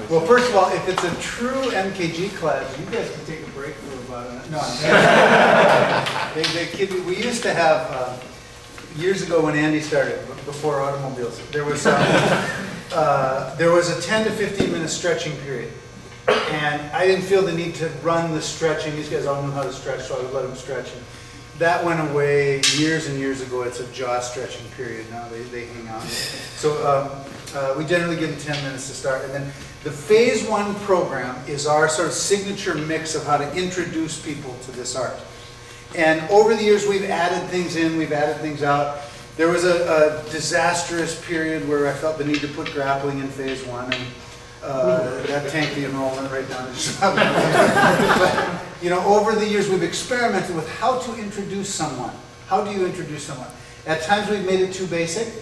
Well, first of all, if it's a true MKG class, you guys can take a break for about a minute. No, they kid you. We used to have, years ago when Andy started, before automobiles, there was a 10 to 15 minute stretching period. And I didn't feel the need to run the stretching. These guys all knew how to stretch, so I would let them stretch. And that went away years and years ago. It's a jaw stretching period now. They hang on. So we generally give them 10 minutes to start. And then the phase 1 program is our sort of signature mix of how to introduce people to this art. And over the years, we've added things in, we've added things out. There was a disastrous period where I felt the need to put grappling in phase 1. And that tanked the enrollment right down to but, you know, over the years we've experimented with how to introduce someone. How do you introduce someone? At times we've made it too basic,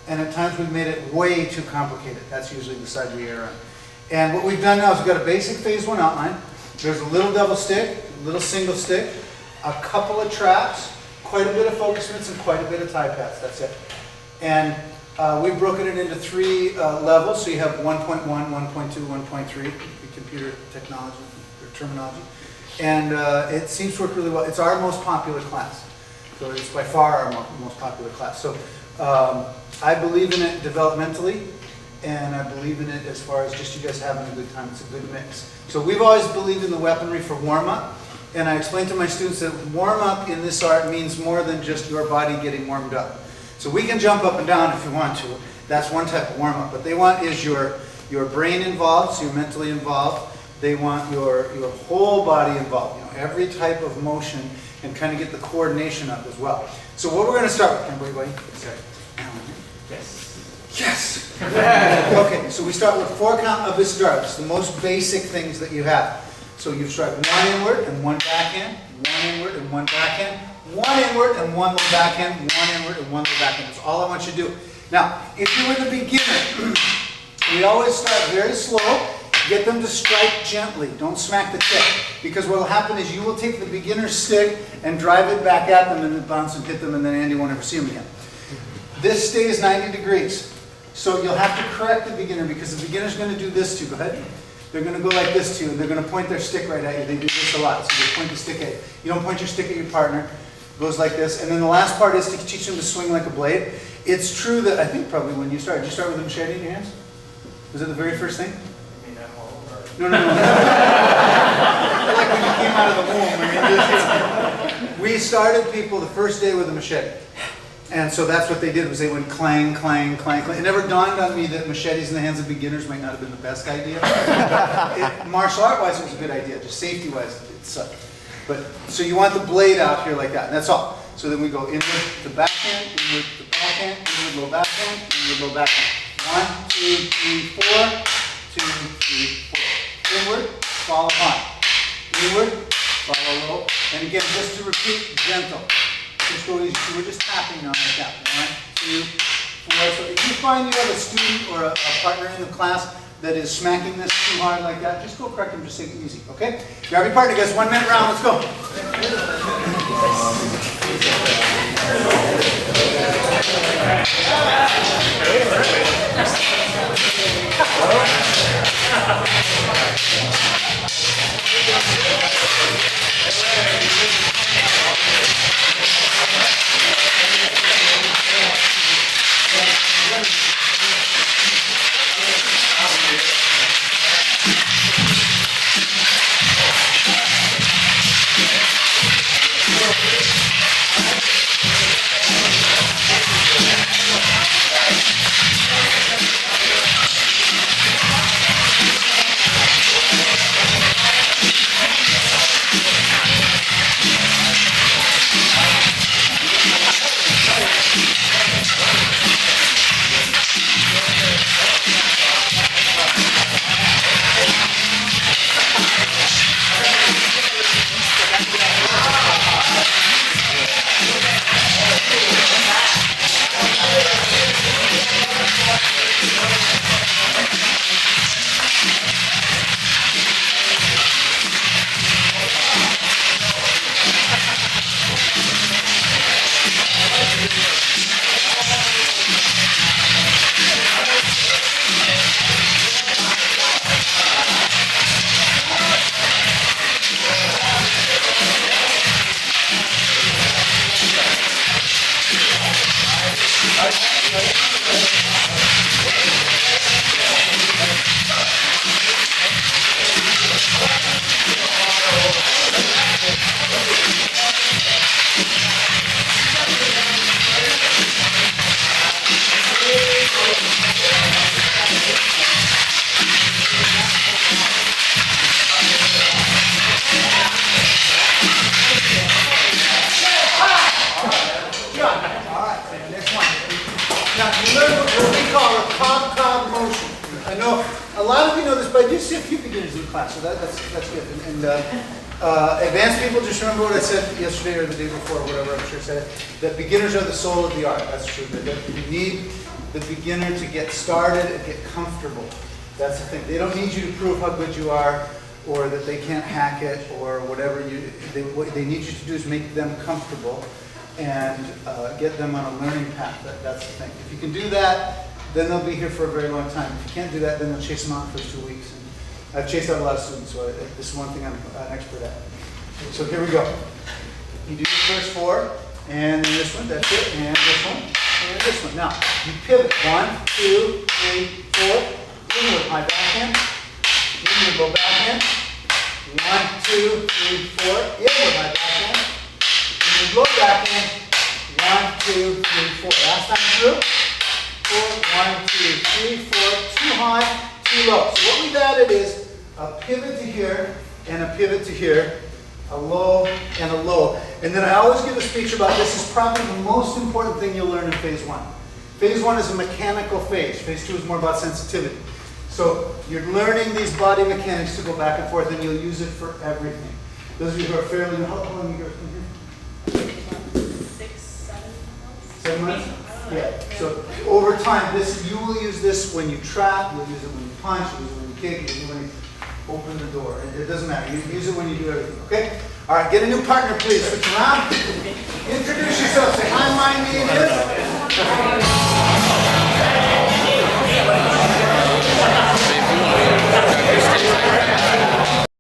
and at times we've made it way too complicated. That's usually the side we err on. And what we've done now is we've got a basic phase 1 outline. There's a little double stick, a little single stick, a couple of traps, quite a bit of focus mitts, and quite a bit of tie pads. That's it. And we've broken it into 3 levels, so you have 1.1, 1.2, 1.3, computer technology or terminology. And it seems to work really well. It's our most popular class. So it's by far our most popular class. So I believe in it developmentally, and I believe in it as far as just you guys having a good time. It's a good mix. So we've always believed in the weaponry for warm-up. And I explain to my students that warm-up in this art means more than just your body getting warmed up. So we can jump up and down if you want to. That's one type of warm-up. What they want is your brain involved, so you're mentally involved. They want your whole body involved. You know, every type of motion, and kind of get the coordination up as well. So what we're going to start with, can everybody? Yes. Yes! Okay, so we start with 4 count of Abhisidara, the most basic things that you have. So you strike 1 inward and 1 backhand, 1 inward and 1 backhand, 1 inward and 1 low backhand, 1 inward and 1 low backhand. That's all I want you to do. Now, if you were the beginner, we always start very slow. Get them to strike gently. Don't smack the tip. Because what will happen is you will take the beginner's stick and drive it back at them and then bounce and hit them, and then Andy won't ever see them again. This stays 90 degrees. So you'll have to correct the beginner, because the beginner's going to do this too. Go ahead. They're going to go like this to you, and they're going to point their stick right at you. They do this a lot, so they point the stick at you. You don't point your stick at your partner. It goes like this. And then the last part is to teach them to swing like a blade. It's true that, I think probably when you started, did you start with a machete in your hands? Was it the very first thing? You mean at home? Or? No. Like when you came out of the womb. I mean, we started people the first day with a machete. And so that's what they did, was they went clang, clang, clang, clang. It never dawned on me that machetes in the hands of beginners might not have been the best idea. Martial art-wise, it was a good idea. Just safety-wise, it sucked. But, so you want the blade out here like that, and that's all. So then we go inward to backhand, inward to backhand, inward low backhand, inward low backhand. 1, 2, 3, 4, 2, 3, 4. Inward, follow high. Inward, follow low. And again, just to repeat, gentle. Just go easy. So we're just tapping on like that. 1, 2, 4. So if you find you have a student or a partner in the class that is smacking this too hard like that, just go correct them, just take it easy, okay? Grab your partner, guys. 1 minute round, let's go. but I do see a few beginners in class, so that's good. And advanced people, just remember what I said yesterday or the day before, whatever I'm sure said it, that beginners are the soul of the art. That's true. That you need the beginner to get started and get comfortable. That's the thing. They don't need you to prove how good you are or that they can't hack it or whatever. What they need you to do is make them comfortable and get them on a learning path. That's the thing. If you can do that, then they'll be here for a very long time. If you can't do that, then they'll chase them out for 2 weeks. And I've chased out a lot of students, so this is one thing I'm an expert at. So here we go. You do the first 4, and then this one, that's it, and this one, and this one. Now, you pivot. 1, 2, 3, 4. In with my backhand. In with my backhand. 1, 2, 3, 4. In with my backhand. In with low backhand. 1, 2, 3, 4. Last time through. 4, 1, 2, 3, 4. Too high, too low. So what we've added is a pivot to here and a pivot to here. A low and a low. And then I always give a speech about this is probably the most important thing you'll learn in phase 1. Phase 1 is a mechanical phase. Phase 2 is more about sensitivity. So you're learning these body mechanics to go back and forth, and you'll use it for everything. Those of you who are fairly new, how long you guys been here? 6, 7 months. 7 months? Yeah. So over time, you will use this when you trap, you'll use it when you punch, you'll use it when you kick, you'll use it when you open the door. It doesn't matter. You use it when you do everything, okay? All right, get a new partner, please. Switch around. Introduce yourself. Say, hi, my name is.